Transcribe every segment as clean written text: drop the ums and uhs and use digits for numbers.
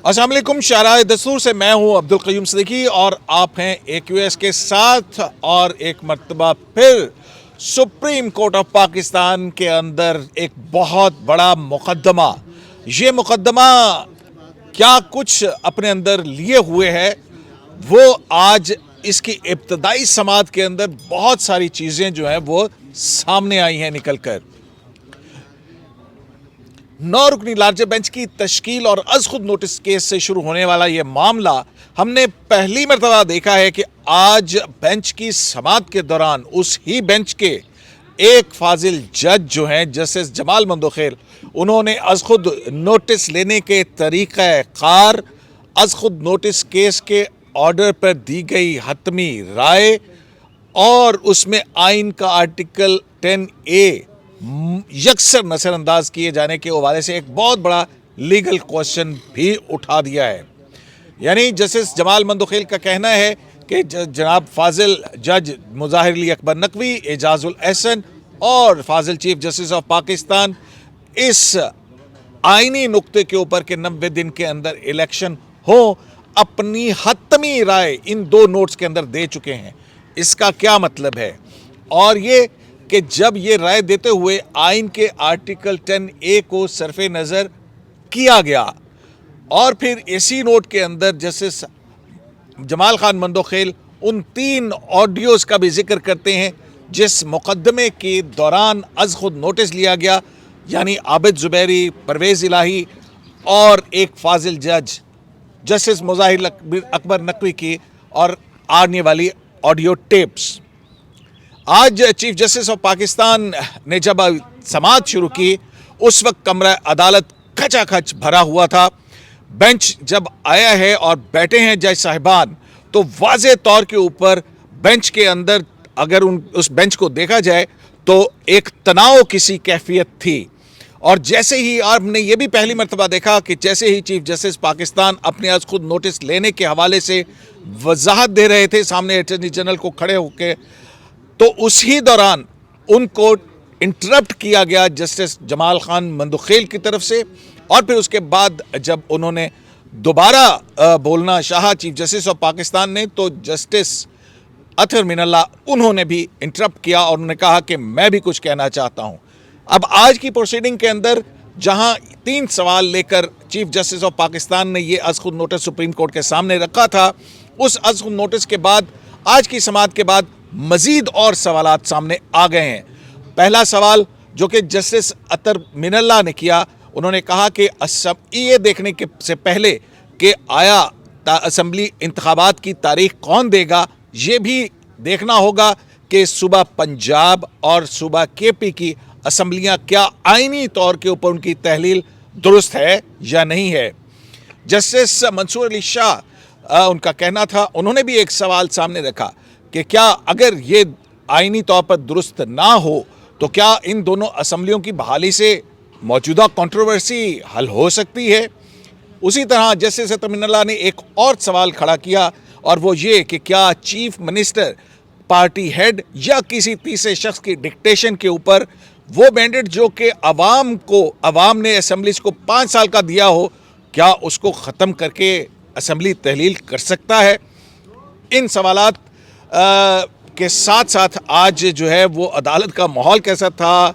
अस्सलाम वालेकुम। शाहराह दस्तूर से मैं हूं अब्दुल क़य्यूम सिद्दीकी और आप हैं AQS के साथ। और एक मर्तबा फिर सुप्रीम कोर्ट ऑफ पाकिस्तान के अंदर एक बहुत बड़ा मुकदमा, ये मुकदमा क्या कुछ अपने अंदर लिए हुए है, वो आज इसकी इब्तदाई समात के अंदर बहुत सारी चीज़ें जो हैं वो सामने आई हैं निकल कर। 9 रुकनी लार्जर बेंच की तश्कील और अज खुद नोटिस केस से शुरू होने वाला ये मामला हमने पहली मरतबा देखा है कि आज बेंच की समात के दौरान उस ही बेंच के एक फाजिल जज जो हैं जस्टिस जमाल मंदोखेल, उन्होंने अज खुद नोटिस लेने के तरीक़ा कार, अज खुद नोटिस केस के ऑर्डर पर दी गई हतमी राय और उसमें आइन का आर्टिकल 10A यकसर नज़रअंदाज किए जाने के हवाले से एक बहुत बड़ा लीगल क्वेश्चन भी उठा दिया है। यानी जस्टिस जमाल मंदोखेल का कहना है कि जनाब फाजिल जज मुज़ाहिर अली अकबर नकवी, एजाजुल एहसन और फाजिल चीफ जस्टिस ऑफ पाकिस्तान इस आइनी नुक्ते के ऊपर के 90 दिन के अंदर इलेक्शन हो, अपनी हतमी राय इन 2 नोट्स के अंदर दे चुके हैं। इसका क्या मतलब है? और ये कि जब ये राय देते हुए आइन के आर्टिकल 10A को सरफे नज़र किया गया और फिर इसी नोट के अंदर जस्टिस जमाल खान मंदोखेल उन 3 ऑडियोज़ का भी जिक्र करते हैं जिस मुकदमे के दौरान अज खुद नोटिस लिया गया, यानी आबिद ज़ुबैरी, परवेज़ इलाही और एक फाजिल जज जस्टिस मुज़ाहिर अकबर नकवी की और आने वाली ऑडियो टेप्स। आज चीफ जस्टिस ऑफ पाकिस्तान ने जब समात शुरू की उस वक्त कमरा अदालत खचाखच भरा हुआ था। बेंच जब आया है और बैठे हैं जज साहिबान, तो वाज़े तौर के ऊपर बेंच के अंदर अगर उस बेंच को देखा जाए तो एक तनाव किसी कैफियत थी। और जैसे ही आपने ये भी पहली मरतबा देखा कि जैसे ही चीफ जस्टिस पाकिस्तान अपने आज खुद नोटिस लेने के हवाले से वजाहत दे रहे थे सामने अटॉर्नी जनरल को खड़े होकर, तो उसी दौरान उनको इंटरप्ट किया गया जस्टिस जमाल खान मंदोखेल की तरफ से। और फिर उसके बाद जब उन्होंने दोबारा बोलना चाहा चीफ जस्टिस ऑफ पाकिस्तान ने, तो जस्टिस अतहर मिनल्लाह उन्होंने भी इंटरप्ट किया और उन्होंने कहा कि मैं भी कुछ कहना चाहता हूं। अब आज की प्रोसीडिंग के अंदर जहां 3 सवाल लेकर चीफ जस्टिस ऑफ पाकिस्तान ने ये अज खुद नोटिस सुप्रीम कोर्ट के सामने रखा था, उस अज खुद नोटिस के बाद आज की समात के बाद मजीद और सवालात सामने आ गए हैं। पहला सवाल जो कि जस्टिस अतर मिनल्लाह ने किया, उन्होंने कहा कि ये देखने के से पहले कि आया असम्बली इंतखाबात की तारीख कौन देगा, ये भी देखना होगा कि सूबा पंजाब और सूबा KP की असम्बलियाँ क्या आइनी तौर के ऊपर उनकी तहलील दुरुस्त है या नहीं है। जस्टिस मंसूर अली शाह उनका कहना था, उन्होंने भी एक सवाल सामने रखा कि क्या अगर ये आइनी तौर पर दुरुस्त ना हो तो क्या इन दोनों असम्बलियों की बहाली से मौजूदा कंट्रोवर्सी हल हो सकती है। उसी तरह जस्टिस अतर मिनल्लाह ने एक और सवाल खड़ा किया और वो ये कि क्या चीफ मिनिस्टर पार्टी हेड या किसी तीसरे शख्स की डिक्टेशन के ऊपर वो मैंडेट जो कि अवाम ने असम्बलीज को 5 साल का दिया हो, क्या उसको ख़त्म करके असम्बली तहलील कर सकता है। इन सवालात के साथ साथ आज जो है वो अदालत का माहौल कैसा था,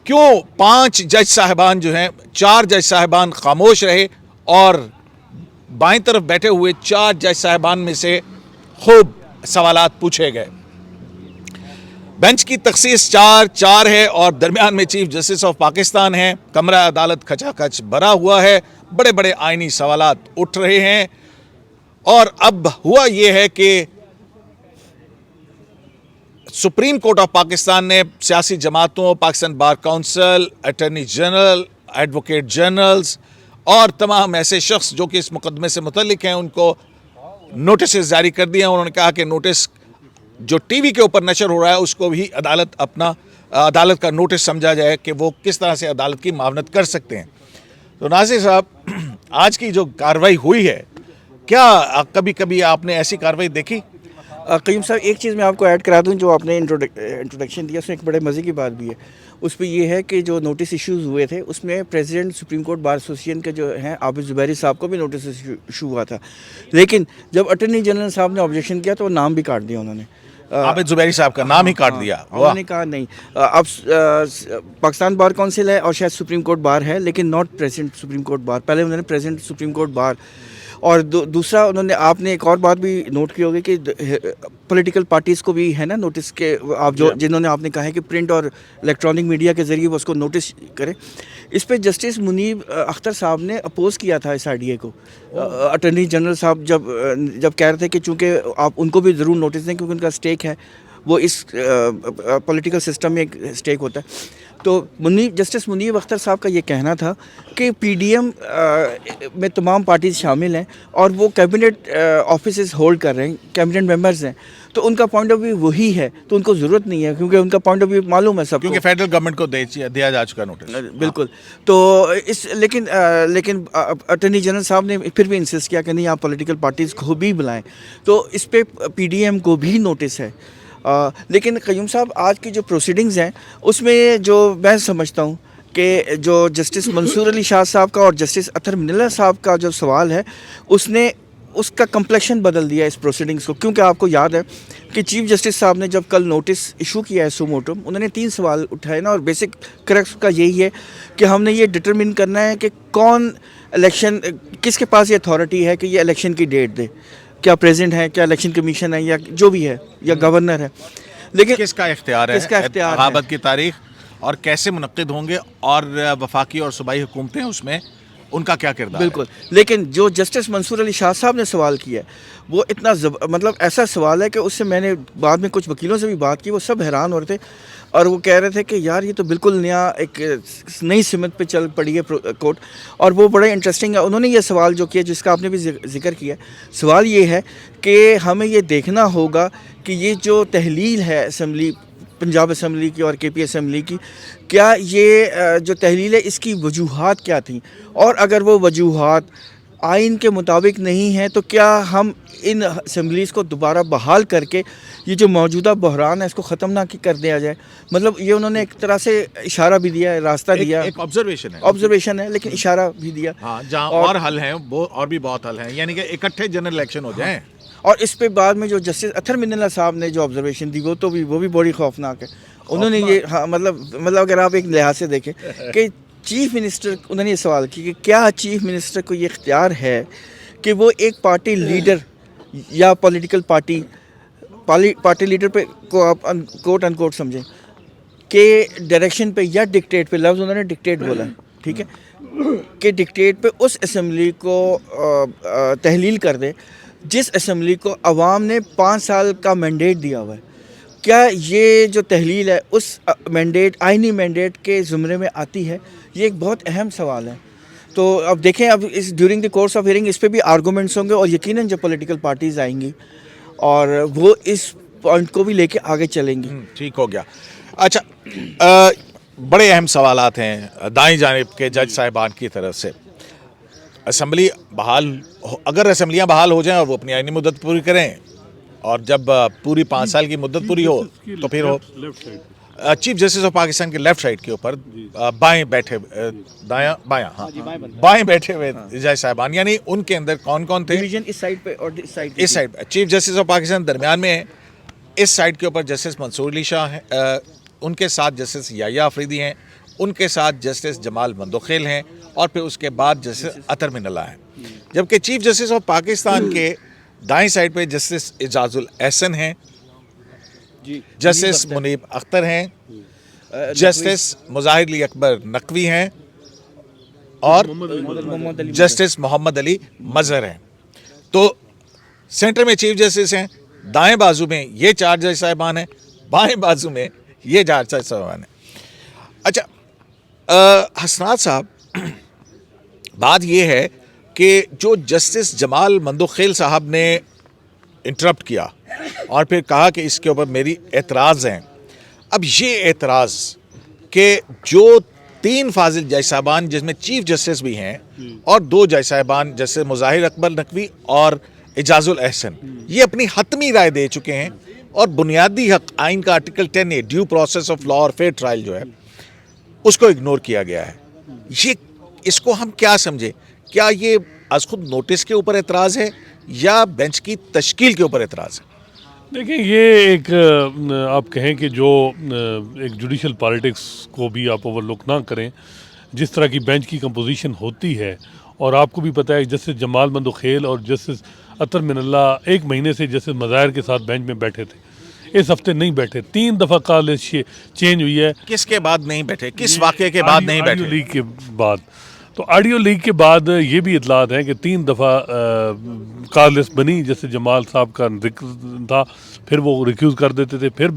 क्यों 5 जज साहिबान जो हैं 4 जज साहिबान खामोश रहे और बाएं तरफ बैठे हुए 4 जज साहिबान में से खूब सवालात पूछे गए। बेंच की तखसीस 4 है और दरमियान में चीफ जस्टिस ऑफ पाकिस्तान है। कमरा अदालत खचाखच भरा हुआ है, बड़े बड़े आइनी सवालात उठ रहे हैं। और अब हुआ ये है कि सुप्रीम कोर्ट ऑफ पाकिस्तान ने सियासी जमातों, Pakistan bar council, attorney general, advocate generals और तमाम ऐसे शख्स जो कि इस मुकदमे से मुतल्लिक हैं उनको नोटिस जारी कर दिए हैं। उन्होंने कहा कि नोटिस जो टीवी के ऊपर नशर हो रहा है उसको भी अदालत का नोटिस समझा जाए कि वो किस तरह से अदालत की मावनत कर सकते हैं। तो नाज़िर साहब, आज की जो कार्रवाई हुई है, क्या कभी कभी आपने ऐसी कार्रवाई देखी? قیوم صاحب ایک چیز میں آپ کو ایڈ کرا دوں, جو آپ نے انٹروڈکشن دیا اس میں ایک بڑے مزے کی بات بھی ہے. اس پہ یہ ہے کہ جو نوٹس ایشوز ہوئے تھے اس میں president supreme court bar association کے جو ہیں عابد زبیری صاحب کو بھی نوٹس ایشو ہوا تھا, لیکن جب اٹارنی جنرل صاحب نے آبجیکشن کیا تو وہ نام بھی کاٹ دیا انہوں نے. عابد زبیری صاحب کا نام ہی کاٹ دیا. انہوں نے کہا نہیں, اب پاکستان بار کونسل ہے اور شاید سپریم کورٹ بار ہے, لیکن ناٹ پریزیڈنٹ سپریم کورٹ بار. پہلے انہوں نے پریزیڈنٹ سپریم کورٹ بار. اور دوسرا انہوں نے, آپ نے ایک اور بات بھی نوٹ کی ہوگی کہ پولیٹیکل پارٹیز کو بھی ہے نا نوٹس کے, آپ جو جنہوں نے آپ نے کہا ہے کہ پرنٹ اور الیکٹرانک میڈیا کے ذریعے وہ اس کو نوٹس کرے. اس پہ جسٹس منیب اختر صاحب نے اپوز کیا تھا اس آئیڈیا کو. اٹارنی جنرل صاحب جب کہہ رہے تھے کہ چونکہ آپ ان کو بھی ضرور نوٹس دیں کیونکہ ان کا اسٹیک ہے, وہ اس پولیٹیکل سسٹم میں ایک اسٹیک ہوتا ہے. تو جسٹس منیب اختر صاحب کا یہ کہنا تھا کہ پی ڈی ایم میں تمام پارٹیز شامل ہیں اور وہ کیبنٹ آفیسز ہولڈ کر رہے ہیں, کیبنٹ ممبرز ہیں, تو ان کا پوائنٹ آف ویو وہی ہے, تو ان کو ضرورت نہیں ہے کیونکہ ان کا پوائنٹ آف ویو معلوم ہے سب کو, کیونکہ فیڈرل گورنمنٹ کو دیا جا چکا نوٹس. بالکل. تو لیکن اٹارنی جنرل صاحب نے پھر بھی انسسٹ کیا کہ نہیں آپ پولیٹیکل پارٹیز کو بھی بلائیں, تو اس پہ پی ڈی ایم کو بھی نوٹس ہے. لیکن قیوم صاحب آج کی جو پروسیڈنگز ہیں اس میں جو میں سمجھتا ہوں کہ جو جسٹس منصور علی شاہ صاحب کا اور جسٹس اطہر من اللہ صاحب کا جو سوال ہے اس نے اس کا کمپلیکشن بدل دیا اس پروسیڈنگز کو. کیونکہ آپ کو یاد ہے کہ چیف جسٹس صاحب نے جب کل نوٹس ایشو کیا ہے سوموٹم, انہوں نے 3 سوال اٹھائے نا, اور بیسک کریکٹ کا یہی ہے کہ ہم نے یہ ڈٹرمن کرنا ہے کہ کون الیکشن, کس کے پاس یہ اتھارٹی ہے کہ یہ الیکشن کی ڈیٹ دے, کیا پریزیڈنٹ ہے, کیا الیکشن کمیشن ہے, یا جو بھی ہے, یا گورنر ہے. لیکن کس کا اختیار ہے انتخابات کی تاریخ, اور کیسے منعقد ہوں گے, اور وفاقی اور صوبائی حکومتیں اس میں ان کا کیا کردار ہے. بالکل. لیکن جو جسٹس منصور علی شاہ صاحب نے سوال کیا ہے وہ اتنا مطلب ایسا سوال ہے کہ اس سے میں نے بعد میں کچھ وکیلوں سے بھی بات کی, وہ سب حیران ہو رہے تھے اور وہ کہہ رہے تھے کہ یار یہ تو بالکل نیا ایک نئی سمت پہ چل پڑی ہے کورٹ. اور وہ بڑا انٹرسٹنگ ہے. انہوں نے یہ سوال جو کیا جس کا آپ نے بھی ذکر کیا, سوال یہ ہے کہ ہمیں یہ دیکھنا ہوگا کہ یہ جو تحلیل ہے اسمبلی, پنجاب اسمبلی کی اور کے پی اسمبلی کی, کیا یہ جو تحلیل ہے اس کی وجوہات کیا تھیں, اور اگر وہ وجوہات آئین کے مطابق نہیں ہیں تو کیا ہم ان اسمبلیز کو دوبارہ بحال کر کے یہ جو موجودہ بحران ہے اس کو ختم نہ کر دیا جائے. مطلب یہ انہوں نے ایک طرح سے اشارہ بھی دیا ہے, راستہ دیا, ایک آبزرویشن ہے لیکن اشارہ بھی دیا. ہاں, جہاں اور حل ہیں وہ اور بھی بہت حل ہیں, یعنی کہ اکٹھے جنرل الیکشن ہو جائیں. اور اس پہ بعد میں جو جسٹس اطہر من اللہ صاحب نے جو آبزرویشن دی وہ بھی بڑی خوفناک ہے. انہوں نے یہ مطلب اگر آپ ایک لحاظ سے دیکھیں کہ چیف منسٹر, انہوں نے یہ سوال کیا کہ کیا چیف منسٹر کو یہ اختیار ہے کہ وہ ایک پارٹی لیڈر یا پولیٹیکل پارٹی لیڈر پہ کو آپ کوٹ ان کوٹ سمجھیں کہ ڈائریکشن پہ یا ڈکٹیٹ پہ, لفظ انہوں نے ڈکٹیٹ بولا ہے, ٹھیک ہے, کہ ڈکٹیٹ پہ اس اسمبلی کو تحلیل کر دے جس اسمبلی کو عوام نے 5 سال کا مینڈیٹ دیا ہوا ہے. کیا یہ جو تحلیل ہے اس مینڈیٹ, آئینی مینڈیٹ کے زمرے میں آتی ہے؟ یہ ایک بہت اہم سوال ہے. تو اب دیکھیں, اب اس during the course of hearing اس پہ بھی آرگومنٹس ہوں گے, اور یقیناً جو پولیٹیکل پارٹیز آئیں گی اور وہ اس پوائنٹ کو بھی لے کے آگے چلیں گی. ٹھیک ہو گیا. اچھا, بڑے اہم سوالات ہیں دائیں جانب کے جج صاحبان کی طرف سے. اسمبلی بحال, اگر اسمبلیاں بحال ہو جائیں اور وہ اپنی آئینی مدت پوری کریں, اور جب پوری 5 سال کی مدت پوری ہو تو پھر ہو چیف جسٹس آف پاکستان کے لیفٹ سائڈ کے اوپر بائیں بیٹھے بائیں بیٹھے ہوئے جج صاحبان, یعنی ان کے اندر کون کون تھے؟ اس سائڈ پہ اور اس سائڈ پہ چیف جسٹس آف پاکستان درمیان میں ہے, اس سائڈ کے اوپر جسٹس منصور علی شاہ ہیں, ان کے ساتھ جسٹس یحییٰ آفریدی ہیں, ان کے ساتھ جسٹس جمال مندوخیل ہیں, اور پھر اس کے بعد جسٹس اطہر من اللہ ہیں. جبکہ چیف جسٹس آف پاکستان کے دائیں سائڈ پہ جسٹس اعجاز الاحسن ہیں, جسٹس منیب اختر ہیں, جسٹس مظاہر علی اکبر نقوی ہیں, اور جسٹس محمد علی مظہر ہیں. تو سینٹر میں چیف جسٹس ہیں, دائیں بازو میں یہ 4 جج صاحبان ہیں, بائیں بازو میں یہ 4 جج صاحبان ہیں. اچھا حسنات صاحب, بات یہ ہے کہ جو جسٹس جمال مندوخیل صاحب نے انٹرپٹ کیا اور پھر کہا کہ اس کے اوپر میری اعتراض ہیں. اب یہ اعتراض کہ جو 3 فاضل جج صاحبان جس میں چیف جسٹس بھی ہیں اور 2 جج صاحبان جسٹس مظاہر اکبر نقوی اور एजाजुल एहसन, ये अपनी हतमी राय दे चुके हैं और बुनियादी हक आइन का article 10A due process of law और फेयर ट्रायल जो है उसको इग्नोर किया गया है। ये इसको हम क्या समझे? क्या ये आज खुद नोटिस के ऊपर एतराज़ है या बेंच की तश्कील के ऊपर एतराज़ है? देखिए, ये एक आप कहें कि जो एक जुडिशल पॉलिटिक्स को भी आप ओवरलुक ना करें, जिस तरह की बेंच की कंपोजिशन होती है, और आपको भी पता है जस्टिस जमाल मंदोखेल और जस्टिस अतर मिनल्ला एक महीने से जस्टिस मज़ाहिर के साथ बेंच में बैठे थे, इस हफ्ते नहीं बैठे। 3 दफ़ा कॉल चेंज हुई है। किसके बाद नहीं बैठे? किस वाक़े के बाद नहीं बैठे? ऑडियो लीक के बाद। तो ऑडियो लीक के बाद ये भी इतलात हैं कि 3 दफ़ा कॉल लिस्ट बनी, जैसे जमाल साहब का जिक्र था, फिर वो रिक्यूज़ कर देते थे, फिर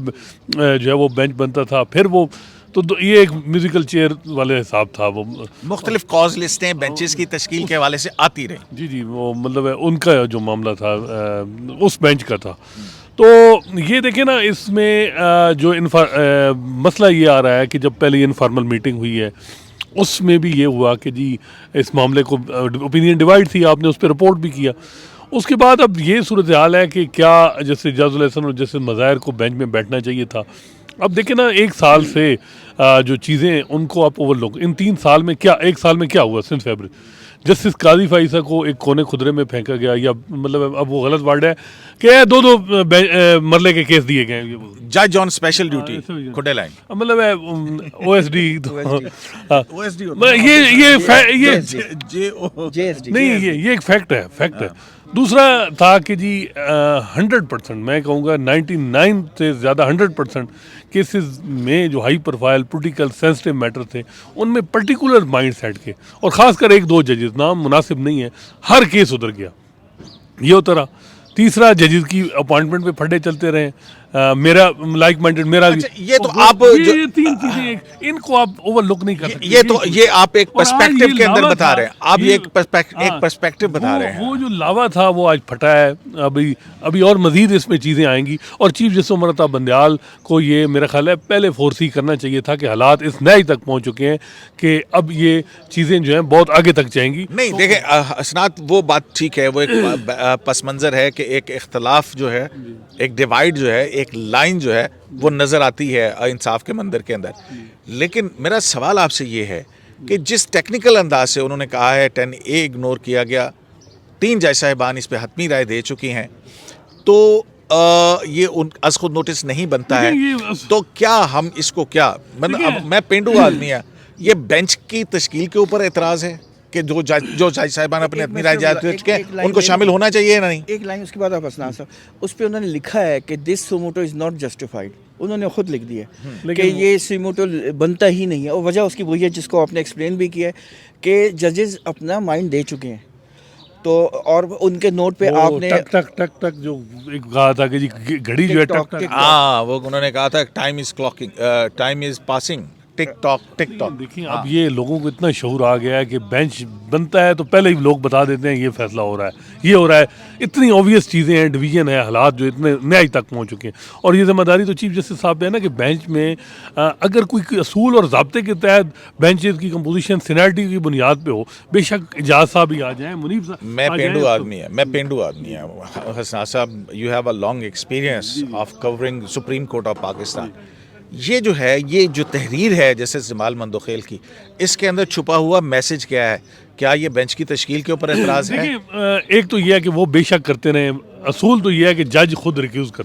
जो है वो बेंच बनता था, फिर वो तो ये एक म्यूजिकल चेयर वाले हिसाब था। वो मुख्तलिफ कॉज लिस्टें बेंचेस की तश्कील के हवाले से आती रही। जी, वो मतलब है उनका जो मामला था उस बेंच का था। तो ये देखें ना, इसमें जो मसला ये आ रहा है कि जब पहले इनफॉर्मल मीटिंग हुई है उसमें भी ये हुआ कि जी इस मामले को ओपिनियन डिवाइड थी, आपने उस पर रिपोर्ट भी किया। उसके बाद अब ये सूरत हाल है कि क्या जैसे एजाजुल एहसन और जैसे मज़ाहिर को बेंच में बैठना चाहिए था। अब देखें ना, 1 साल से जो चीज़ें उनको आप ओवरलुक, इन 3 साल में क्या, 1 साल में क्या हुआ सिंस फरवरी? जस्टिस काजी फाइसा को एक कोने खुदरे में फेंका गया, या मतलब अब वो गलत वर्ड है कि 2 मरले के केस दिए गए। जज on special duty Khude line, मतलब है OSD ये एक फैक्ट है। दूसरा था कि जी 100%, मैं कहूँगा 99 से ज़्यादा 100% केसेस में जो high profile political sensitive matter थे उनमें पर्टिकुलर माइंड सेट के, और ख़ासकर 1-2 जजेस, नाम मुनासिब नहीं है, हर केस उधर गया। ये होता रहा। तीसरा, जजेस की अपॉइंटमेंट पे फड्डे चलते रहे, मेरा लाइक माइंडेड, मेरा अच्छा, ये तो आप ये 3 चीजें, इनको आप ओवरलुक नहीं कर सकते। ये आप एक पर्सपेक्टिव के अंदर बता रहे हैं, आप ये एक पर्सपेक्टिव बता रहे हैं। वो जो लावा था वो आज फटा है। अभी और मजीद इसमें चीज़ें आएंगी, और चीफ जस्टिस उमर अता बंदयाल को ये मेरा ख्याल है पहले फोर्सी करना चाहिए था कि हालात इस नए तक पहुँच चुके हैं कि अब ये चीज़ें जो हैं बहुत आगे तक जाएंगी। नहीं देखें असनात, वो बात ठीक है, वो एक पस मंज़र है कि एक इख्तलाफ जो है, एक डिवाइड जो है, एक लाइन जो है वो नज़र आती है इंसाफ के मंदिर के अंदर। लेकिन मेरा सवाल आपसे ये है कि जिस टेक्निकल अंदाज से उन्होंने कहा है 10A इग्नोर किया गया, 3 जज साहिबान इस पे हतमी राय दे चुकी हैं, तो ये आज खुद नोटिस नहीं बनता है, तो क्या हम इसको क्या, मतलब अब मैं पेंडू आदमी है, ये बेंच की तश्कील के ऊपर एतराज़ है कि जो जज साहिबान अपने अपनी राय दे चुके हैं उनको शामिल होना चाहिए ना? नहीं, एक लाइन उसके बाद आप असनान साहब, उस पर उन्होंने लिखा है कि this suo motu is not justified. उन्होंने खुद लिख दिया कि ये सुमोटो बनता ही नहीं है, और वजह उसकी वही है जिसको आपने एक्सप्लेन भी किया है कि जजेस अपना माइंड दे चुके हैं। तो और उनके नोट पे आपने टक जो एक कहा था कि जी घड़ी जो है टक, हाँ, वो उन्होंने कहा था time is clocking, time is passing, tick tock. देखिए, अब ये लोगों को इतना शऊर आ गया है कि बेंच बनता है तो पहले ही लोग बता देते हैं ये फैसला हो रहा है, ये हो रहा है। इतनी ऑब्वियस चीज़ें हैं, डिवीजन है, हालात जो इतने न्याय तक पहुंच चुके हैं, और ये जिम्मेदारी तो चीफ जस्टिस साहब है ना कि बेंच में अगर कोई असूल और ज़ाब्ते के तहत बेंचेस की कंपोजिशन सीनियरिटी की बुनियाद पे हो, बेशक एजाज साहब ही आ जाएँ, मुनीब साहब, मैं पेंडू आदमी है हसना साहब, you have a long experience of covering supreme court of Pakistan. ये जो है, ये जो तहरीर है जैसे जमाल मंदोखेल की, इसके अंदर छुपा हुआ मैसेज क्या है? क्या ये बेंच की तश्कील के ऊपर एतराज़ है? एक तो ये है कि वो बेशक करते रहे, असूल तो ये है कि जज खुद रिक्यूज़ कर,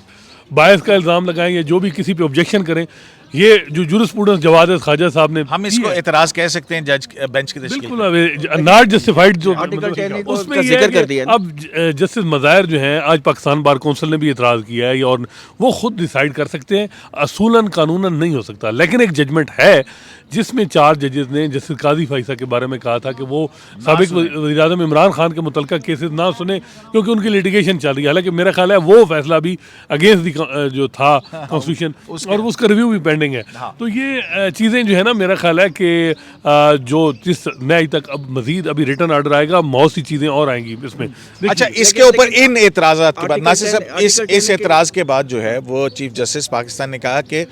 बायस का इल्ज़ाम लगाएं या जो भी किसी पे ऑब्जेक्शन करें, ये जो जूरिस्प्रूडेंस जवाद ख्वाजा साहब ने, हम इसको एतराज़ कह सकते हैं जज बेंच की तश्कील, बिल्कुल नॉट जस्टिफाइड, जो उसमें जिक्र कर दिया। अब जस्टिस मज़ाहिर जो हैं, आज पाकिस्तान बार कौंसिल ने भी एतराज़ किया है, और वो खुद डिसाइड कर सकते हैं, असूलन कानूनन नहीं हो सकता। लेकिन एक जजमेंट है जिसमें 4 जजेस ने जस्टिस काजी फाइसा के बारे में कहा था कि वो साबिक वज़ीर-ए-आज़म इमरान खान के मुतल्लिक़ा केसेस ना सुने क्योंकि उनकी लिटिगेशन चल रही है। हालांकि मेरा ख्याल है वो फैसला भी अगेंस्ट जो था कॉन्स्टिट्यूशन, और उसका रिव्यू भी पेंडिंग है। तो ये चीज़ें जो है ना, मेरा ख्याल है कि जो जिस नई तक अब मजीद अभी रिटर्न ऑर्डर आएगा, बहुत सी चीज़ें और आएंगी इसमें। अच्छा, इसके ऊपर इन एतराज़ात के बाद नासिर साहब, इस एतराज़ के बाद जो है वो चीफ जस्टिस पाकिस्तान ने कहा कि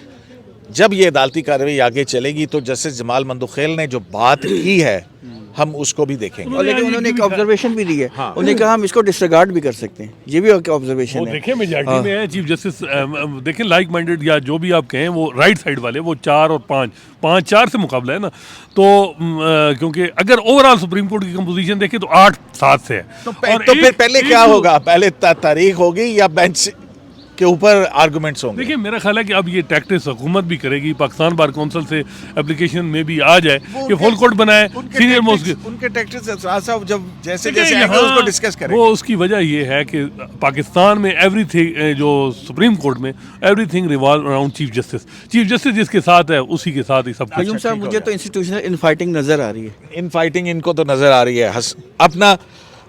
जब ये अदालती कार्रवाई आगे चलेगी तो जस्टिस जमाल मंदुखेल ने जो बात की है हम उसको भी देखेंगे। और लेकिन उन्होंने एक ऑब्जर्वेशन भी दी है, हाँ। उन्होंने कहा हम इसको डिसरिगार्ड भी कर सकते हैं, ये भी एक ऑब्जर्वेशन वो है। देखें मेजॉरिटी में है चीफ जस्टिस, देखें लाइक माइंडेड या जो भी आप कहें वो राइट साइड वाले, वो 4 और 5 से मुकाबला है ना, तो क्योंकि अगर ओवरऑल सुप्रीम कोर्ट की कंपोजिशन देखें तो 8-7 से है। तो फिर पहले क्या होगा, पहले तारीख होगी या बेंच के ऊपर आर्गुमेंट्स होंगे? देखिए मेरा ख्याल है कि अब ये टैक्टिस हुकूमत भी करेगी, पाकिस्तान बार काउंसिल से एप्लीकेशन में भी आ जाए कि फुल कोर्ट बनाए सीनियर मोस्ट। उनके टैक्टिक्स साहब जब जैसे देखिए, जैसे आएंगे उसको डिस्कस करेंगे। वो उसकी वजह ये है कि पाकिस्तान में एवरीथिंग, जो सुप्रीम कोर्ट में everything revolve around chief justice जिसके साथ है उसी के साथ ही सब कुछ। कयूम साहब, मुझे तो इंस्टीट्यूशनल इनफाइटिंग नजर आ रही है। इन फाइटिंग इनको तो नजर आ रही है अपना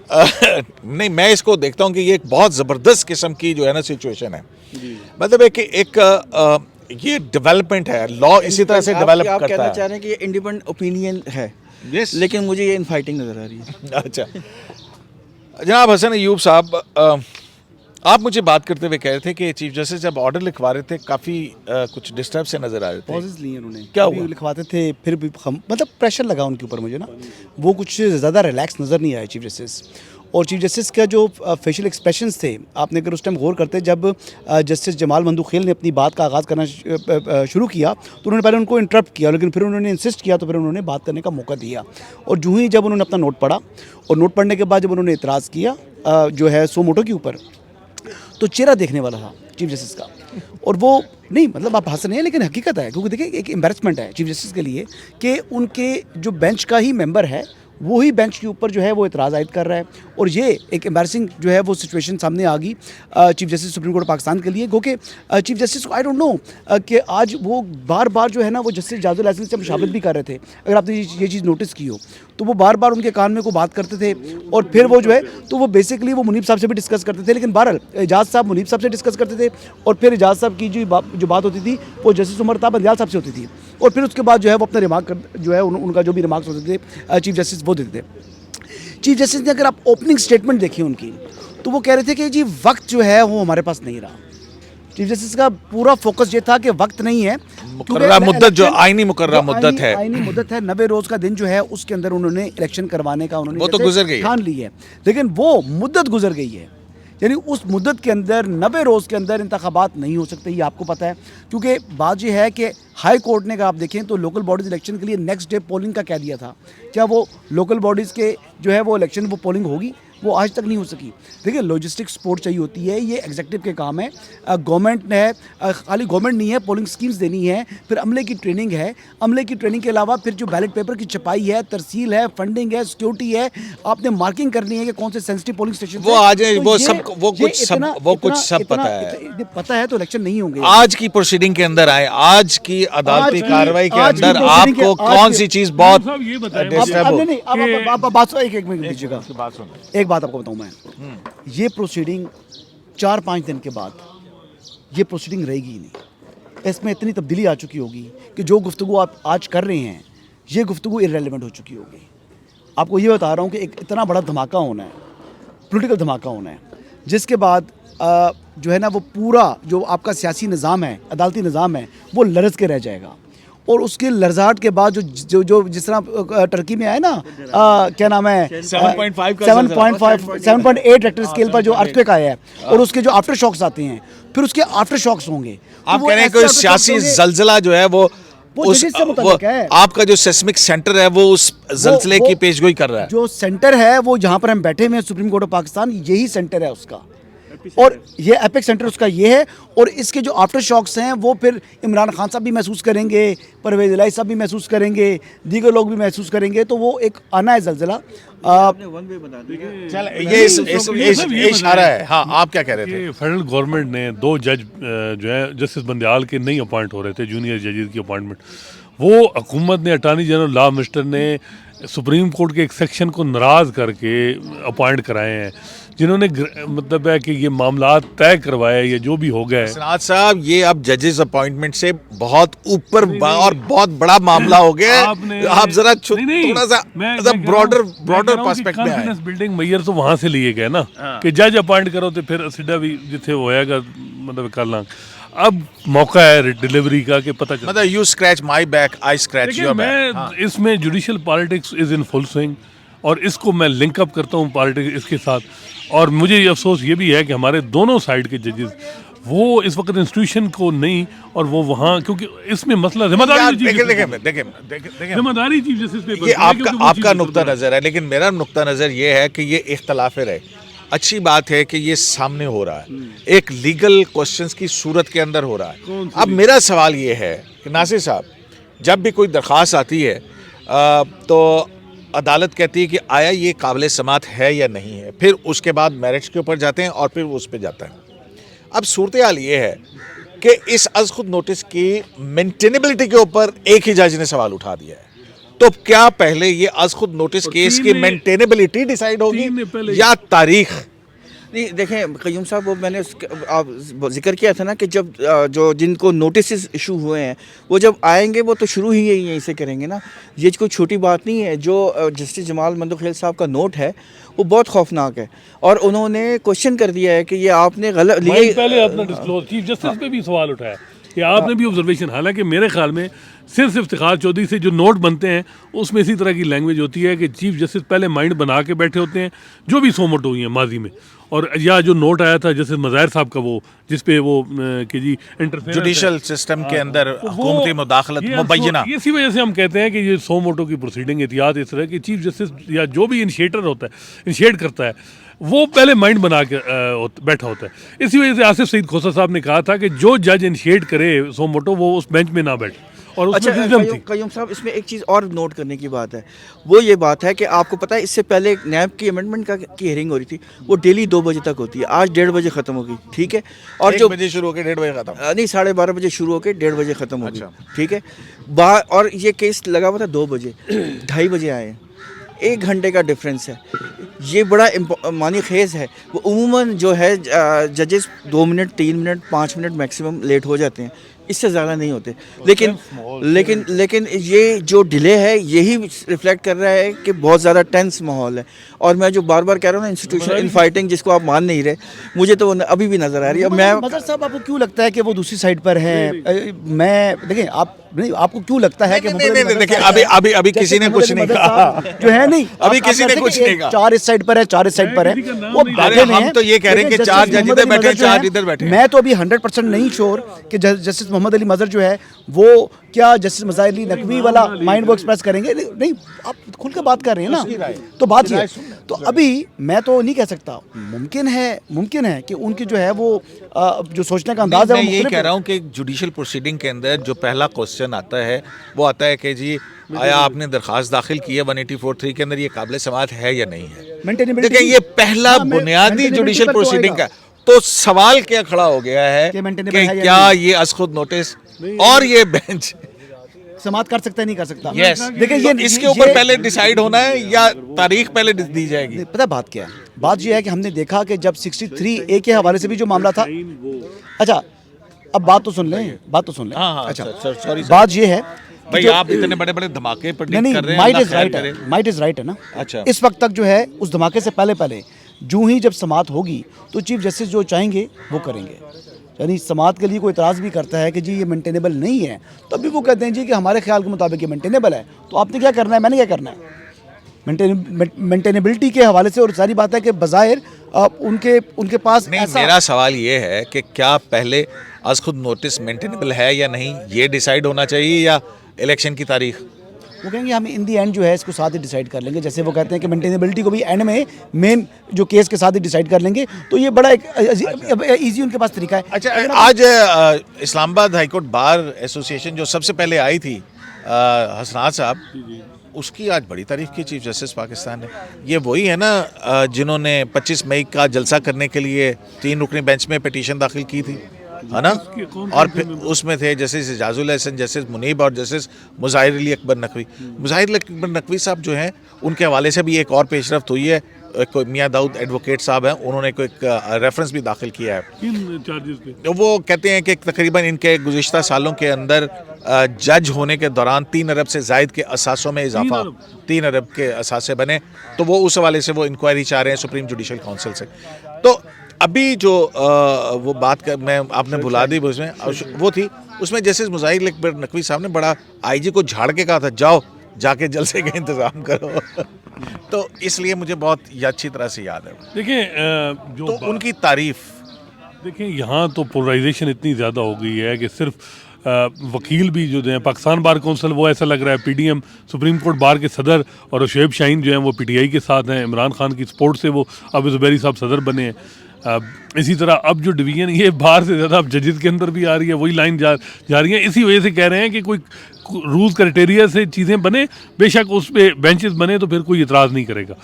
नहीं, मैं इसको देखता हूँ कि ये एक बहुत ज़बरदस्त किस्म की जो है ना सिचुएशन है। मतलब है कि एक ये डेवलपमेंट है, लॉ इसी तरह से डेवलप आप करता कहना है। चाह रहे हैं कि ये इंडिपेंडेंट ओपिनियन है, Yes. लेकिन मुझे ये इनफाइटिंग नजर आ रही है। अच्छा जनाब हसन अयूब साहब, आप मुझे बात करते हुए कह रहे थे कि चीफ जस्टिस जब ऑर्डर लिखवा रहे थे काफ़ी कुछ डिस्टर्ब से नजर आ रहे थे। पॉजेस लिए उन्होंने, क्या अभी हुआ? लिखवाते थे फिर भी हम मतलब प्रेशर लगा उनके ऊपर मुझे ना, वो कुछ ज़्यादा रिलैक्स नज़र नहीं आया चीफ जस्टिस। और चीफ जस्टिस का जो फेशियल एक्सप्रेशंस थे, आपने अगर उस टाइम गौर करते, जब जस्टिस जमाल मंदुखेल ने अपनी बात का आगाज़ करना शुरू किया तो उन्होंने पहले उनको इंटरप्ट किया, लेकिन फिर उन्होंने इंसिस्ट किया, तो फिर उन्होंने बात करने का मौका दिया। और जो ही जब उन्होंने अपना नोट पढ़ा और नोट पढ़ने के बाद जब उन्होंने इतराज़ किया जो है सो मोटो के ऊपर, तो चेहरा देखने वाला था चीफ जस्टिस का। और वो नहीं, मतलब आप हंस रहे हैं लेकिन हकीकत है, क्योंकि देखिए एक एम्बैरेसमेंट है चीफ जस्टिस के लिए कि उनके जो बेंच का ही मेंबर है वो ही बेंच के ऊपर जो है वो इतराज़ आयद कर रहा है। और ये एक एम्बैरेसिंग जो है वो सिचुएशन सामने आ गई chief justice supreme court Pakistan के लिए, क्योंकि चीफ जस्टिस को आई डोंट नो कि आज वो बार बार जो है ना वो जस्टिस जाजुल हसन से मुशावरत भी कर रहे थे। अगर आपने ये चीज़ नोटिस की हो तो वो बार बार उनके कान में को बात करते थे, और फिर वो जो है तो वो बेसिकली वो मुनीब साहब से भी डिस्कस करते थे, लेकिन बहरहाल एजाज साहब मुनीब साहब से डिस्कस करते थे, और फिर एजाज साहब की जो बात होती थी वो जस्टिस उमर ताब बंदियाल साहब से होती थी, और फिर उसके बाद जो है वो अपना रिमार्क जो है उनका जो भी रिमार्क्स होते थे चीफ जस्टिस वो देते थे। चीफ जस्टिस ने अगर आप ओपनिंग स्टेटमेंट देखिए उनकी, तो वो कह रहे थे कि जी वक्त जो है वो हमारे पास नहीं रहा। चीफ जस्टिस का पूरा फोकस ये था कि वक्त नहीं है, मुकर्ररा मुद्दत जो आईनी मुकर्ररा मुद्दत है, आईनी मुद्दत है 90 रोज का दिन जो है उसके अंदर उन्होंने इलेक्शन करवाने का उन्होंने वो तो जैसे गुजर गई है। ठान ली है, लेकिन वो मुद्दत गुजर गई है। यानी उस मुद्दत के अंदर 90 रोज़ के अंदर इंतखाबात नहीं हो सकते, ये आपको पता है। क्योंकि बात ये है कि हाई कोर्ट ने अगर आप देखें तो लोकल बॉडीज़ इलेक्शन के लिए नेक्स्ट डे पोलिंग का कह दिया था। क्या वो लोकल बॉडीज़ के जो है वो इलेक्शन वो पोलिंग होगी? वो आज तक नहीं हो सकी। देखिए लॉजिस्टिक सपोर्ट चाहिए होती है, ये एग्जीक्यूटिव के काम है। गवर्नमेंट ने खाली गवर्नमेंट नहीं है, पोलिंग स्कीम्स देनी है, फिर अमले की ट्रेनिंग है, अमले की ट्रेनिंग के अलावा फिर जो बैलेट पेपर की छपाई है, तरसील है, फंडिंग है, सिक्योरिटी है, आपने मार्किंग करनी है कि कौन से सेंसिटिव पोलिंग स्टेशन वो आज वो सब वो कुछ सब पता है। पता है तो इलेक्शन नहीं होंगे। आज की प्रोसीडिंग के अंदर आए, आज की अदालती कार्रवाई के आज की अंदर proceeding आपको के- आज कौन के- सी चीज बहुत साहब ये बताएं, डिस्टर्ब हो? नहीं, आप बात एक मिनट दीजिएगा। एक बात आपको बताऊं मैं, ये प्रोसीडिंग 4-5 दिन के बाद ये प्रोसीडिंग रहेगी ही नहीं। इसमें इतनी तब्दीली आ चुकी होगी कि जो गुफ्तगू आप आज कर रहे हैं ये गुफ्तगू इररेलेवेंट हो चुकी होगी। आपको ये बता रहा हूँ कि एक इतना बड़ा धमाका होना है, पॉलिटिकल धमाका होना है, जिसके बाद जो है ना वो पूरा जो आपका सियासी निज़ाम है, अदालती निज़ाम है, वो लरज़ के रह जाएगा। और उसके लरजाहट के बाद जो जिस तरह टर्की में आए ना क्या नाम है 7.8 रेक्टर स्केल पर जो अर्थक्वेक आया है, और उसके जो आफ्टर शॉक्स आते हैं, फिर उसके आफ्टर शॉक्स होंगे। आप तो कह रहे हैं ऐसे कोई aftershocks सियासी होंगे। जलजला जो है वो उस जजिस से मुताल्लिक है। आपका जो सेस्मिक सेंटर है वो उस जलजले की पेशगोई कर रहा है। जो सेंटर है वो जहाँ पर हम बैठे हुए हैं सुप्रीम कोर्ट ऑफ पाकिस्तान, यही सेंटर है उसका, और ये एपिक सेंटर उसका ये है। और इसके जो आफ्टर शॉक्स हैं वो फिर इमरान खान साहब भी महसूस करेंगे, परवेज इलाही साहब भी महसूस करेंगे, दीगर लोग भी महसूस करेंगे। तो वो एक आना है जलजला। चल ये इशारा है। हाँ, आप क्या कह रहे थे? फेडरल गवर्नमेंट ने 2 जज जो है जस्टिस बंदियाल के नहीं अपॉइंट हो रहे थे, जूनियर जजेस की अपॉइंटमेंट, वो हुकूमत ने अटॉर्नी जनरल लॉ मिनिस्टर ने सुप्रीम कोर्ट के एक सेक्शन को नाराज़ करके अपॉइंट कराए हैं, जिन्होंने मतलब है कि ये मामला तय करवाए, ये जो भी हो गए। सनात साहब, ये अब जजेस अपॉइंटमेंट से बहुत ऊपर और बहुत बड़ा मामला हो गया है। आप जरा थोड़ा सा ब्रॉडर पर्सपेक्टिव में आए। कॉन्फिडेंस बिल्डिंग मेयर तो वहाँ से लिए गए ना कि जज अपॉइंट करो तो फिर सीधा भी जिथे होएगा मतलब कर लांग। अब मौका है डिलीवरी का कि पता चले। मतलब you scratch my back I scratch देखिए योर मैं बैक। इसमें judicial politics is in full swing और इसको मैं लिंक अप करता हूँ पॉलिटिक्स इसके साथ। और मुझे ये अफसोस ये भी है कि हमारे दोनों साइड के जजेस वो इस वक्त इंस्टीट्यूशन को नहीं, और वो वहाँ, क्योंकि इसमें मसला जिम्मेदारी जिम्मेदारी चीफ जस्टिस पे ये बनती है, आपका क्योंकि वो आपका चीफ नुक्ता जस्टिस नज़र है, लेकिन मेरा नुक्ता नज़र ये है कि ये इख्तलाफ है। अच्छी बात है कि ये सामने हो रहा है, एक लीगल क्वेश्चंस की सूरत के अंदर हो रहा है। अब मेरा सवाल ये है कि नासिर साहब, जब भी कोई दरख्वास्त आती है तो अदालत कहती है कि आया ये काबिल समात है या नहीं है, फिर उसके बाद मैरिट्स के ऊपर जाते हैं और फिर उस पर जाता है। अब सूरत हाल ये है कि इस अज़ खुद नोटिस की मेंटेनेबिलिटी के ऊपर एक ही जज ने सवाल उठा दिया है। तो क्या पहले ये अज़ खुद नोटिस केस की मेंटेनेबिलिटी डिसाइड होगी या तारीख? नहीं देखें क़य्यूम साहब, वो मैंने आप जिक्र किया था ना कि जब जो जिनको नोटिस इशू हुए हैं वो जब आएंगे वो तो शुरू ही यहीं से करेंगे ना। ये कोई छोटी बात नहीं है। जो जस्टिस जमाल मंदोखेल साहब का नोट है वो बहुत खौफनाक है, और उन्होंने क्वेश्चन कर दिया है कि ये आपने गलत लिए। पहले अपना डिस्क्लोज चीफ जस्टिस पे भी सवाल उठाया कि आपने भी ऑब्जर्वेशन, हालांकि मेरे ख्याल में सिर्फ इफ्तिखार चौधरी से जो नोट बनते हैं उसमें इसी तरह की लैंग्वेज होती है कि चीफ जस्टिस पहले माइंड बना के बैठे होते हैं जो भी सो मोटो हुई हैं माजी में, और या जो नोट आया था जस्टिस मज़ाहिर साहब का वो जिस पे वो कि जी इंटरफेरेंस जुडिशल सिस्टम के अंदर हुकूमती मुदाखलत मुबैना, इसी वजह से हम कहते हैं कि ये सो मोटो की प्रोसीडिंग एहतियात इस तरह की चीफ जस्टिस या जो भी इनिशिएटर होता है, इनिशिएट करता है, वो पहले माइंड बना के बैठा होता है। इसी वजह से आसिफ सईद खोसा साहब ने कहा था कि जो जज इनिशिएट करे सो मोटो वो उस बेंच में ना बैठे, और अच्छा क़य्यूम साहब, इसमें एक चीज़ और नोट करने की बात है, वो ये बात है कि आपको पता है इससे पहले नैब की अमेंडमेंट की हियरिंग हो रही थी, वो डेली 2 बजे तक होती है। आज 1:30 बजे ख़त्म होगी, ठीक है, और 1 जो बजे शुरू होकर 1:30 बजे खत्म, नहीं 12:30 बजे शुरू होकर 1:30 बजे ख़त्म होगी, अच्छा। ठीक है। और ये केस लगा हुआ था 2 बजे, 2:30 बजे आए हैं, 1 घंटे का डिफरेंस है। ये बड़ा मानी खेज़ है। वो उमूमन जो है जजेस 2 minute 3 minute 5 minute maximum late हो जाते हैं, इससे ज़्यादा नहीं होते। लेकिन ये जो डिले है यही रिफ्लेक्ट कर रहा है कि बहुत ज़्यादा टेंस माहौल है। और मैं जो बार बार कह रहा हूँ ना, इंस्टीट्यूशनल इनफाइटिंग जिसको आप मान नहीं रहे, मुझे तो वो अभी भी नज़र आ रही है। मैं मज़हर साहब, आपको क्यों लगता है कि वो दूसरी साइड पर हैं? मैं देखिए आपको क्यों लगता है कि देखिए अभी किसी ने कुछ नहीं कहा जो है, नहीं अभी किसी ने कुछ नहीं कहा। 4 इस साइड पर है, 4 इस साइड पर है, वो बैठे हुए हैं। हम तो ये कह रहे हैं कि 4 जज इधर बैठे, 4 इधर बैठे। मैं तो अभी 100% नहीं श्योर कि जस्टिस मोहम्मद अली मज़हर जो है वो क्या जस्टिस मज़ाहिर अली नकवी वाला माइंड वो एक्सप्रेस करेंगे। नहीं, आप खुल के बात कर रहे हैं ना, तो बात ये, तो अभी मैं तो नहीं कह सकता। मुमकिन है कि उनकी जो है वो जो सोचने का अंदाज है, मैं यही कह रहा हूँ कि जुडिशल प्रोसीडिंग के अंदर जो पहला क्वेश्चन आता है वो आता है कि जी आया आपने दरखास्त दाखिल की है 184(3) के अंदर, ये काबिल समात है या नहीं है। देखिए ये पहला बुनियादी जुडिशल प्रोसीडिंग का तो सवाल क्या खड़ा हो गया है कि क्या ये अज़ खुद नोटिस और ये बेंच समात कर सकता है, नहीं कर सकता। यस, देखिए ये इसके ऊपर पहले डिसाइड होना है या तारीख पहले दी जाएगी? पता बात क्या है? बात ये है कि हमने देखा कि जब 63A के हवाले से भी जो मामला था, अच्छा अब बात तो सुन लें। हाँ, अच्छा सॉरी बात ये है भाई, आप इतने बड़े धमाके प्रेडिक्ट कर रहे हैं। माइट इज राइट है ना। अच्छा, इस वक्त तक जो है उस धमाके से पहले जूं ही जब समात होगी तो चीफ जस्टिस जो चाहेंगे वो करेंगे। यानी समात के लिए कोई इतराज़ भी करता है कि जी ये मेंटेनेबल नहीं है, तब भी वो कहते हैं जी कि हमारे ख्याल के मुताबिक ये मेंटेनेबल है, तो आपने क्या करना है, मैंने क्या करना है मेंटेनेबिलिटी के हवाले से। और सारी बात है कि बज़ाहिर उनके पास नहीं, मेरा सवाल ये है कि क्या पहले अज़ खुद नोटिस मेंटेनेबल है या नहीं ये डिसाइड होना चाहिए या इलेक्शन की तारीख? वो कहेंगे हम इन दी एंड जो है इसको साथ ही डिसाइड कर लेंगे। जैसे वो कहते हैं कि मेंटेनेबिलिटी को भी एंड में मेन जो केस के साथ ही डिसाइड कर लेंगे, तो ये बड़ा एक ईजी उनके पास तरीका है। अच्छा, आज इस्लामाबाद हाईकोर्ट बार एसोसिएशन जो सबसे पहले आई थी, हसनात साहब, उसकी आज बड़ी तारीफ की चीफ जस्टिस पाकिस्तान ने। ये वही है ना जिन्होंने 25 मई का जलसा करने के लिए 3 रुकनी बेंच में पिटीशन दाखिल की थी, है ना, और फिर उसमें थे जस्टिस एजाजुल हसन, जस्टिस मुनीब और जस्टिस मुज़ाहिर अली अकबर नकवी। मुज़ाहिर अली अकबर नकवी साहब जो हैं उनके हवाले से भी एक और पेशरफ्त हुई है। कोई मियाँ दाऊद एडवोकेट साहब हैं, उन्होंने कोई रेफरेंस भी दाखिल किया है। तो वो कहते हैं कि तकरीबन इनके गुज़िश्ता सालों के अंदर जज होने के दौरान 3 अरब से ज़ायद के असासों में इजाफा, 3 अरब के असासे बने, तो वो उस हवाले से वो इंक्वायरी चाह रहे हैं सुप्रीम जुडिशल काउंसिल से। तो ابھی جو وہ بات کر میں آپ نے بلا دی اس میں وہ تھی، اس میں جسٹس مظاہر اکبر نقوی صاحب نے بڑا آئی جی کو جھاڑ کے کہا تھا جاؤ جا کے جلسے کا انتظام کرو تو اس لیے مجھے بہت اچھی طرح سے یاد ہے. دیکھیں جو تو ان کی تعریف دیکھیں یہاں تو پولرائزیشن اتنی زیادہ ہو گئی ہے کہ صرف وکیل بھی جو ہیں پاکستان بار کونسل وہ ایسا لگ رہا ہے P D M supreme court bar کے صدر اور شعیب شاہین جو ہیں وہ پی ٹی آئی کے ساتھ ہیں. عمران خان کی سپورٹ سے وہ اب زبیری صاحب صدر بنے ہیں. اسی طرح اب جو ڈویژن یہ باہر سے زیادہ اب ججز کے اندر بھی آ رہی ہے, وہی لائن جا رہی ہیں. اسی وجہ سے کہہ رہے ہیں کہ کوئی رولز کرائٹیریا سے چیزیں بنے, بے شک اس پہ بینچز بنے تو پھر کوئی اعتراض نہیں کرے گا.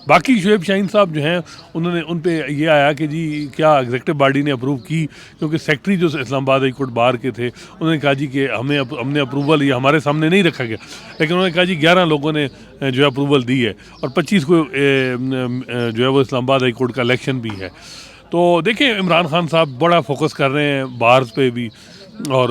باقی شعیب شاہین صاحب جو ہیں انہوں نے ان پہ یہ آیا کہ جی کیا ایگزیکٹو باڈی نے اپروو کی, کیونکہ سیکٹری جو اسلام آباد ہائی کورٹ بار کے تھے انہوں نے کہا جی کہ ہم نے اپروول یہ ہمارے سامنے نہیں رکھا گیا, لیکن انہوں نے کہا جی 11 لوگوں نے جو ہے اپروول دی ہے اور 25 کو جو ہے وہ اسلام آباد ہائی کورٹ کا الیکشن بھی ہے. تو دیکھیں عمران خان صاحب بڑا فوکس کر رہے ہیں بارز پہ بھی, اور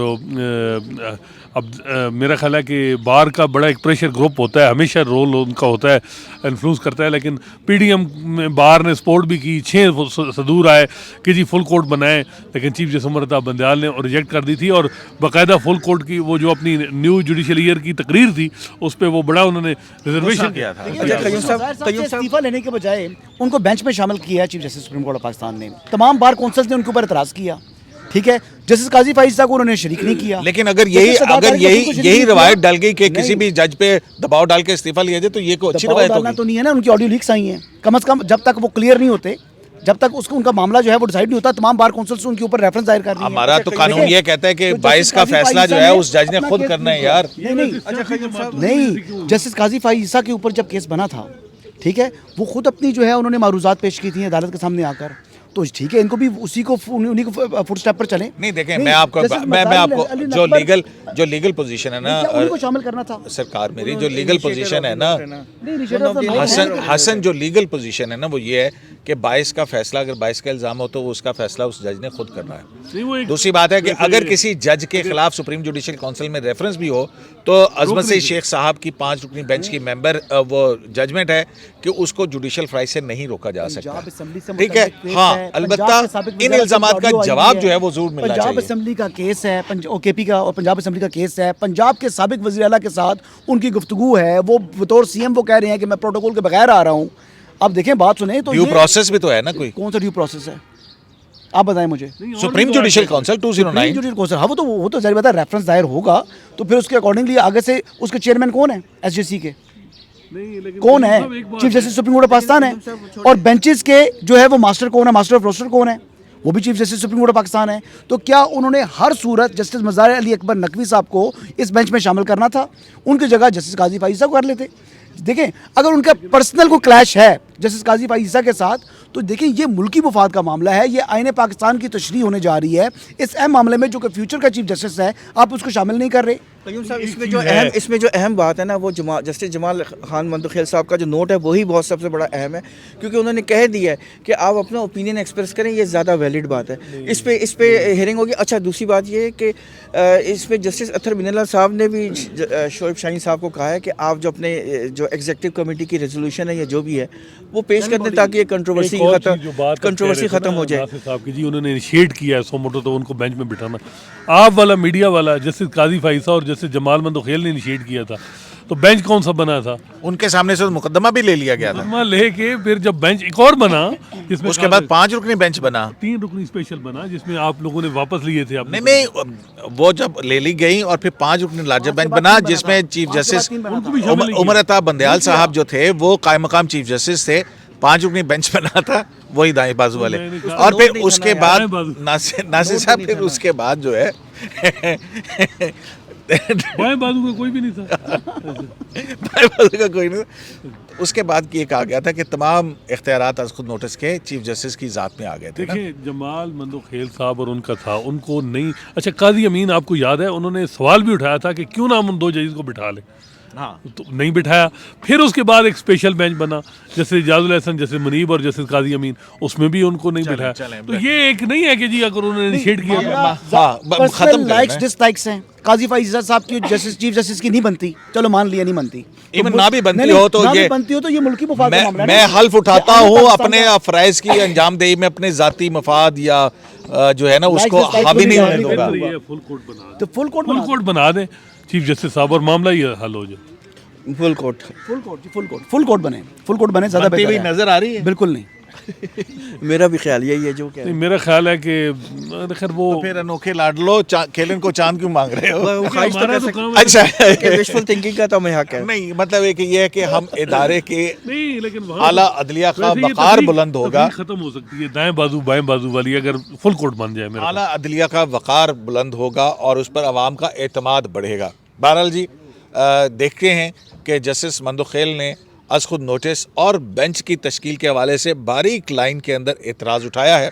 اب میرا خیال ہے کہ بار کا بڑا ایک پریشر گروپ ہوتا ہے, ہمیشہ رول ان کا ہوتا ہے, انفلوئنس کرتا ہے. لیکن پی ڈی ایم میں بار نے سپورٹ بھی کی, 6 صدور آئے کہ جی فل کورٹ بنائیں, لیکن چیف جسٹس عمر عطا بندیال نے ریجیکٹ کر دی تھی. اور باقاعدہ فل کورٹ کی وہ جو اپنی نیو جوڈیشل ایئر کی تقریر تھی اس پہ وہ بڑا انہوں نے ریزرویشن کیا تھا. استعفیٰ لینے کے بجائے ان کو بینچ میں شامل کیا chief justice supreme court of Pakistan نے. تمام بار کونسلز نے ان کے اوپر اعتراض کیا, ٹھیک ہے, جسٹس قاضی فائز صاحب کو انہوں نے شریک نہیں کیا. لیکن اگر یہی روایت ڈل گئی کہ کسی بھی جج پہ دباؤ ڈال کے استعفیٰ لیا جائے تو یہ کوئی اچھی روایت ہوگی تو نہیں ہے نا. ان کی آڈیو لیکس آئی ہیں, کم از کم جب تک وہ کلیئر نہیں ہوتے, جب تک اس کو ان کا معاملہ جو ہے وہ ڈیسائیڈ نہیں ہوتا, تمام بار کونسلز ان کے اوپر ریفرنس ظاہر کر رہی ہیں. ہمارا تو قانون یہ کہتا ہے کہ 22 کا فیصلہ جو ہے اس جج نے خود کرنا ہے یار. نہیں, جسٹس قاضی فائز عیسیٰ کے اوپر جب کیس بنا تھا, ٹھیک ہے, وہ خود اپنی جو ہے انہوں نے معروضات پیش کی تھیں عدالت کے سامنے آ کر, تو ٹھیک ہے ان کو بھی انہی کو فٹ اسٹیپ پر چلیں. نہیں دیکھیں میں آپ کو جو لیگل پوزیشن ہے نا ان کو شامل کرنا تھا. سرکار میری جو لیگل پوزیشن ہے نا حسن جو لیگل پوزیشن ہے نا وہ یہ ہے کہ 22 کا فیصلہ اگر 22 کا الزام ہو تو اس کا فیصلہ اس جج نے خود کرنا ہے. دوسری بات ہے کہ اگر کسی جج کے خلاف سپریم جوڈیشل کونسل میں ریفرنس بھی ہو تو عظمت سے شیخ صاحب کی 5 رکنی بینچ کی ممبر وہ ججمنٹ ہے کہ اس کو جوڈیشل فرائی سے نہیں روکا جا سکتا. ٹھیک ہے, ہاں البتہ ان الزامات کا جواب جو ہے وہ ضرور ملنا چاہیے. پنجاب اسمبلی کا کیس ہے, کے پی کا اور پنجاب اسمبلی کا کیس ہے, پنجاب کے سابق وزیر اعلیٰ کے ساتھ ان کی گفتگو ہے, وہ بطور سی ایم وہ کہہ رہے ہیں کہ میں پروٹوکول کے بغیر آ رہا ہوں. اب دیکھیں بات سنیں تو ڈیو پروسیس بھی تو ہے نا, کوئی کون سا ڈیو پروسیس ہے آپ بتائیں مجھے. سپریم جوڈیشل کونسل 209 ہاں وہ تو ظاہر بات ہے ریفرنس ظاہر ہوگا تو پھر اس کے اکارڈنگلی آگے سے اس کے چیئرمین کون ہے ایس جے سی کے, کون ہے, chief justice supreme court of Pakistan ہے. اور بینچز کے جو ہے وہ ماسٹر کون ہے, ماسٹر آف روسٹر کون ہے, وہ بھی chief justice supreme court of Pakistan ہے. تو کیا انہوں نے ہر صورت جسٹس مظاہر علی اکبر نقوی صاحب کو اس بینچ میں شامل کرنا تھا؟ ان کی جگہ جسٹس قاضی فائز صاحب کر لیتے. دیکھیں اگر ان کا پرسنل کو کلیش ہے جسٹس قاضی فائز عیسیٰ کے ساتھ تو دیکھیں یہ ملکی مفاد کا معاملہ ہے, یہ آئین پاکستان کی تشریح ہونے جا رہی ہے. اس اہم معاملے میں جو کہ فیوچر کا چیف جسٹس ہے آپ اس کو شامل نہیں کر رہے. قیوم صاحب اس میں جو اہم بات ہے نا وہ جسٹس جمال خان مندوخیل صاحب کا جو نوٹ ہے وہی بہت سب سے بڑا اہم ہے, کیونکہ انہوں نے کہہ دیا ہے کہ آپ اپنا اوپینین ایکسپریس کریں, یہ زیادہ ویلڈ بات ہے. اس پہ ہیئرنگ ہوگی. اچھا دوسری بات یہ ہے کہ اس پہ جسٹس اطہر بن اللہ صاحب نے بھی شعیب شاہین صاحب کو کہا ہے کہ آپ جو اپنے جو ایگزیکٹو کمیٹی کی ریزولوشن ہے یا جو بھی ہے وہ پیش کر دیں تاکہ یہ کنٹروورسی ختم ہو جائے. صاحب کی جی انہوں نے انیشیٹ کیا ہے سو موٹو تو ان کو بینچ میں بٹھانا, آپ والا میڈیا والا جسٹس قاضی فائز اور جسٹس جمال مندوخیل نے انیشیٹ کیا تھا, تو بینچ کون سا بنا تھا؟ ان کے سامنے سے مقدمہ بھی لے لیا گیا تھا, مقدمہ لے کے پھر جب بینچ ایک اور بنا جس میں اس کے بعد 5 رکنی بینچ بنا, 3 رکنی اسپیشل بنا جس میں آپ لوگوں نے واپس لیے تھے. نہیں وہ جب لے لی گئی اور پھر 5 رکنی لارجر بینچ بنا جس میں چیف جسٹس عمر عطا بندیال صاحب جو تھے وہ قائم مقام چیف جسٹس تھے. 5 رکنی بینچ بنا تھا وہی دائیں بازو والے, اور پھر اس کے بعد ناصر صاحب پھر اس کے بعد جو ہے بائیں بازو کا کوئی بھی نہیں تھا, بائیں بازو کا کوئی نہیں تھا. اس کے بعد یہ کہا گیا تھا کہ تمام اختیارات از خود نوٹس کے چیف جسٹس کی ذات میں آ گئے تھے. دیکھیں جمال مندوخیل صاحب اور ان کا تھا, ان کو نہیں. اچھا قاضی امین آپ کو یاد ہے انہوں نے سوال بھی اٹھایا تھا کہ کیوں نہ ہم ان 2 ججز کو بٹھا لیں, हाँ। तो नहीं बिठाया। फिर उसके बाद एक स्पेशल बेंच बना, जैसे इजाजुल हसन, जैसे मुनीब और जैसे काजी अमीन, उसमें भी उनको नहीं बिठाया। तो ये एक नहीं है कि जी अगर उन्होंने इनिशिएट किया खत्म लाइक्स डिसलाइक्स हैं। काजी फाइज साहब की जस्टिस चीफ जस्टिस की नहीं बनती, चलो मान लिया नहीं बनती, इवन ना भी बनती हो तो ये बनती हो तो ये मुल्की मफाद का मामला है मैं ना। हल्फ उठाता ये हूँ पाकिस्तान अपने का- अफराइज की अंजामदेही में अपने जाती मफाद या जो है ना उसको dislike हावी नहीं को होने नहीं दूंगा। करेगा। फुल कोर्ट बना तो फुल कोर्ट बना दें चीफ जस्टिस साहब और मामला ये हल हो जाए। Full court. फुल कोर्ट बने ज़्यादा बनती बेहतर हुई है। नजर आ रही है। बिल्कुल नहीं। मेरा भी ख्याल यही है जो कह नहीं, मेरा ख्याल है कि खैर वो तो फिर अनोखे लाडलो खेलन को चांद क्यों मांग रहे हो? वो ख्वाहिश तो हमारा कर तो सकते काम है। अच्छा कि विशफुल थिंकिंग का तो मैं हक है। नहीं, मतलब है कि ये है कि हम इदारे के नहीं, लेकिन वहाँ आला अदलिया का वैसे ये वकार तफरीक- बुलंद होगा। तफरीक खत्म हो सकती है दाएं बाजू बाएं बाजू वाली, अगर फुल कोर्ट बन जाए मेरा आला अदलिया का वकार बुलंद होगा और उस पर आवाम का एतमाद बढ़ेगा। बहरहाल जी देखते हैं कि जस्टिस मंदोखेल ने अज खुद नोटिस और बेंच की तश्कील के हवाले से बारीक लाइन के अंदर एतराज़ उठाया है,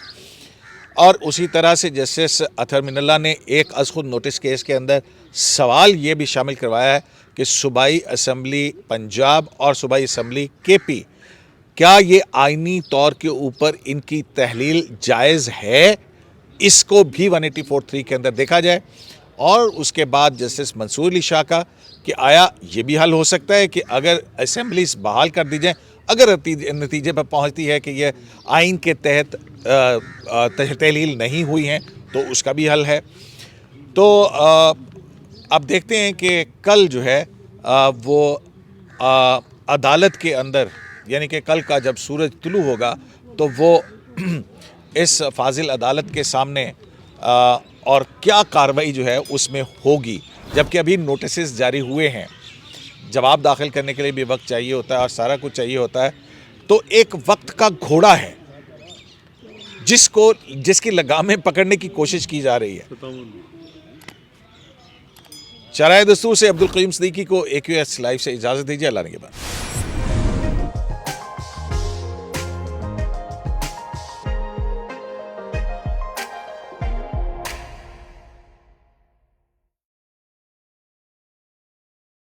और उसी तरह से जस्टिस अतहर मिनल्ला ने एक अज खुद नोटिस केस के अंदर सवाल ये भी शामिल करवाया है कि सूबाई असम्बली पंजाब और सूबाई असम्बली केपी, क्या ये आइनी तौर के ऊपर इनकी तहलील जायज़ है, इसको भी 184(3) के अंदर देखा जाए। और उसके बाद जस्टिस मंसूर अली शाह का कि आया ये भी हल हो सकता है कि अगर असेंबलीज बहाल कर दी जाए, अगर नतीजे पर पहुंचती है कि ये आइन के तहत तहलील नहीं हुई हैं तो उसका भी हल है। तो अब देखते हैं कि कल जो है वो अदालत के अंदर, यानी कि कल का जब सूरज तुलू होगा तो वो इस फाजिल अदालत के सामने और क्या कार्रवाई जो है उसमें होगी, जबकि अभी नोटिस जारी हुए हैं, जवाब दाखिल करने के लिए भी वक्त चाहिए होता है और सारा कुछ चाहिए होता है। तो एक वक्त का घोड़ा है जिसकी लगामें पकड़ने की कोशिश की जा रही है। शराय दस्तूर से अब्दुल क़य्यूम सिद्दीकी को AQS लाइव से इजाज़त दीजिए। अल्लाह ने के बाद।